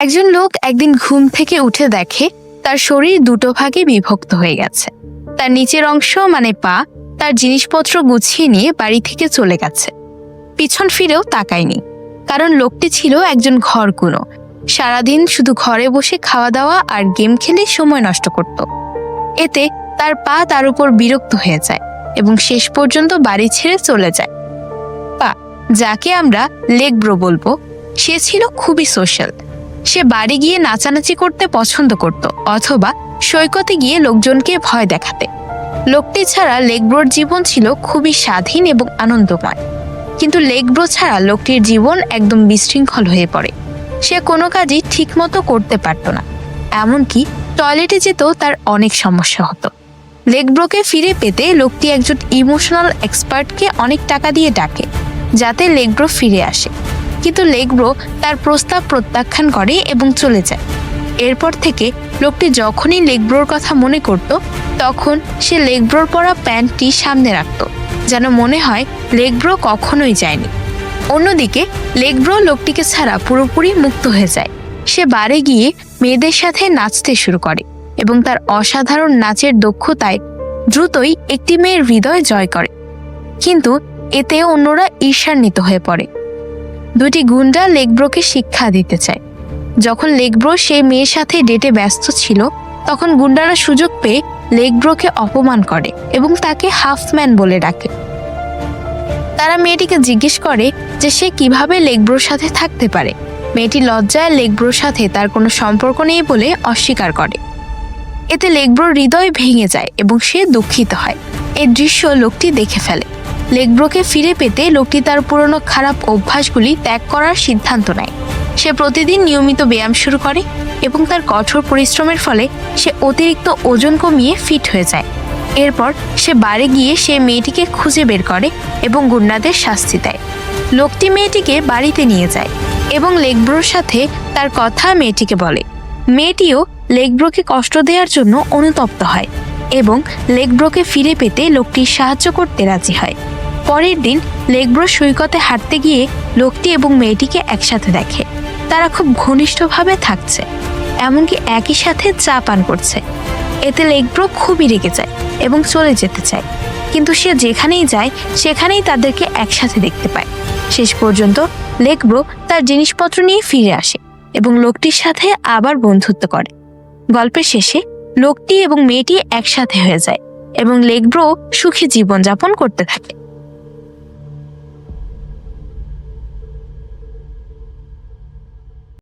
একজন লোক একদিন ঘুম থেকে উঠে দেখে তার শরীর দুটো ভাগে বিভক্ত হয়ে গেছে। তার নিচের অংশ মানে পা তার জিনিসপত্র গুছিয়ে নিয়ে বাড়ি থেকে চলে গেছে। পিছন ফিরেও তাকায়নি, কারণ লোকটি ছিল একজন ঘরকুনো। সারাদিন শুধু ঘরে বসে খাওয়া দাওয়া আর গেম খেলে সময় নষ্ট করত। এতে তার পা তার উপর বিরক্ত হয়ে যায় এবং শেষ পর্যন্ত বাড়ি ছেড়ে চলে যায়। পা, যাকে আমরা লেগ ব্রো বলবো, সে ছিল খুবই সোশ্যাল। সে বাড়ি গিয়ে নাচানাচি করতে পছন্দ করত অথবা সৈকতে গিয়ে লোকজনকে ভয় দেখাতে। লোকটি ছাড়া লেগ ব্রোর জীবন ছিল খুবই স্বাধীন এবং আনন্দময়। কিন্তু লেগ ব্রো ছাড়া লোকটির জীবন একদম বিশৃঙ্খল হয়ে পড়ে। সে কোনো কাজই ঠিকমতো করতে পারত না, এমনকি টয়লেটে যেতেও তার অনেক সমস্যা হতো। লেগ ব্রোকে ফিরে পেতে লোকটি একজন ইমোশনাল এক্সপার্টকে অনেক টাকা দিয়ে ডাকে যাতে লেগ ব্রো ফিরে আসে। কিন্তু লেগ ব্রো তার প্রস্তাব প্রত্যাখ্যান করে এবং চলে যায়। এরপর থেকে লোকটি যখনই লেগ ব্রোর কথা মনে করত, তখন সে লেগ ব্রোর পরা প্যান্টটি সামনে রাখত, যেন মনে হয় লেগ ব্রো কখনোই যায়নি। অন্যদিকে লেগ ব্রো লোকটিকে ছাড়া পুরোপুরি মুক্ত হয়ে যায়। সে বারে গিয়ে মেয়েদের সাথে নাচতে শুরু করে এবং তার অসাধারণ নাচের দক্ষতায় দ্রুতই একটি মেয়ের হৃদয় জয় করে। কিন্তু এতে অন্যরা ঈর্ষান্বিত হয়ে পড়ে। দুটি গুন্ডা লেগ ব্রোকে শিক্ষা দিতে চায়। যখন লেগ ব্রো সেই মেয়ের সাথে ডেটে ব্যস্ত ছিল, তখন গুন্ডারা সুযোগ পেয়ে লেগ ব্রোকে অপমান করে এবং তাকে হাফম্যান বলে ডাকে। তারা মেয়েটিকে জিজ্ঞেস করে যে সে কিভাবে লেগ ব্রোর সাথে থাকতে পারে। মেয়েটি লজ্জায় লেগ ব্রোর সাথে তার কোনো সম্পর্ক নেই বলে অস্বীকার করে। এতে লেগ ব্রোর হৃদয় ভেঙে যায় এবং সে দুঃখিত হয়। এই দৃশ্য লোকটি দেখে ফেলে। লেগ ব্রোকে ফিরে পেতে লোকটি তার পুরনো খারাপ অভ্যাসগুলি ত্যাগ করার সিদ্ধান্ত নেয়। সে প্রতিদিন নিয়মিত ব্যায়াম শুরু করে এবং তার কঠোর পরিশ্রমের ফলে সে অতিরিক্ত ওজন কমিয়ে ফিট হয়ে যায়। এরপর সে বাড়ি গিয়ে সে মেয়েটিকে খুঁজে বের করে এবং গুন্ডাদের শাস্তি দেয়। লোকটি মেয়েটিকে বাড়িতে নিয়ে যায় এবং লেগ ব্রোর সাথে তার কথা মেয়েটিকে বলে। মেয়েটিও লেগ ব্রোকে কষ্ট দেওয়ার জন্য অনুতপ্ত হয় এবং লেগ ব্রোকে ফিরে পেতে লোকটির সাহায্য করতে রাজি হয়। পরের দিন লেগ ব্রো সৈকতে হাঁটতে গিয়ে লোকটি এবং মেয়েটিকে একসাথে দেখে। তারা খুব ঘনিষ্ঠভাবে থাকছে, এমনকি একই সাথে চা পান করছে। এতে লেগ ব্রো খুবই রেগে যায় এবং চলে যেতে চায়, কিন্তু সে যেখানেই যায় সেখানেই তাদেরকে একসাথে দেখতে পায়। শেষ পর্যন্ত লেগ ব্রো তার জিনিসপত্র নিয়ে ফিরে আসে এবং লোকটির সাথে আবার বন্ধুত্ব করে। গল্পের শেষে লোকটি এবং মেয়েটি একসাথে হয়ে যায় এবং লেগ ব্রো সুখী জীবনযাপন করতে থাকে।